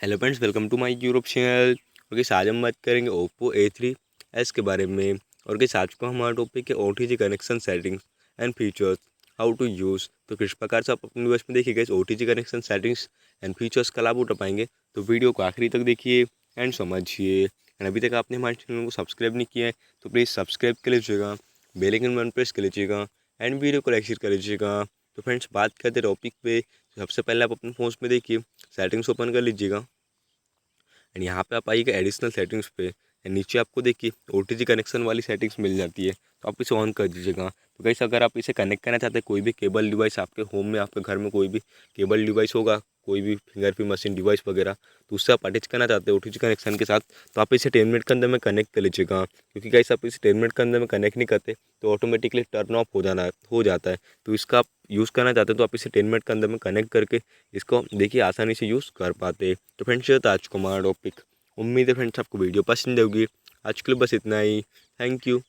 Hello friends, welcome to my YouTube channel. और किस आज हम बात करेंगे ओप्पो A3s के बारे में। और किस आज को हमारा टॉपिक है OTG connection settings and features, how to use. तो किस प्रकार से आप अपने डिवाइस में देखिएगा इस OTG connection settings and features का लाभ उठा पाएंगे। तो वीडियो को आखिरी तक देखिए एंड समझिए। एंड अभी तक आपने हमारे चैनल को सब्सक्राइब नहीं किया है तो प्लीज़ सब्सक्राइब कर लीजिएगा, बेल आइकन बटन प्रेस कर लीजिएगा एंड वीडियो को लाइक शेयर कर लीजिएगा। तो फ्रेंड्स, बात करते टॉपिक पे। सबसे पहले आप अपने फ़ोन में देखिए, सेटिंग्स ओपन कर लीजिएगा एंड यहाँ पे आप आइएगा एडिशनल सेटिंग्स पे। एंड नीचे आपको देखिए OTG कनेक्शन वाली सेटिंग्स मिल जाती है, तो आप इसे ऑन कर दीजिएगा। तो गाइस, अगर आप इसे कनेक्ट करना चाहते हैं कोई भी केबल डिवाइस, आपके होम में आपके घर में कोई भी केबल डिवाइस होगा, कोई भी फिंगरप्रिंट मशीन डिवाइस वगैरह, तो उससे आप अटैच करना चाहते हैं OTG कनेक्शन के साथ, तो आप इसे 10 मिनट के अंदर में कनेक्ट कर लीजिएगा। क्योंकि गाइस, आप इसे 10 मिनट के अंदर में कनेक्ट नहीं करते तो ऑटोमेटिकली टर्न ऑफ हो जाता है। तो इसका आप यूज़ करना चाहते हैं तो आप इसे 10 मिनट के अंदर में कनेक्ट करके इसको देखिए आसानी से यूज़ कर पाते। तो फ्रेंड्स, ये था आज को हमारा टॉपिक। उम्मीद है फ्रेंड्स आपको वीडियो पसंद होगी। आज के लिए बस इतना ही। Thank you.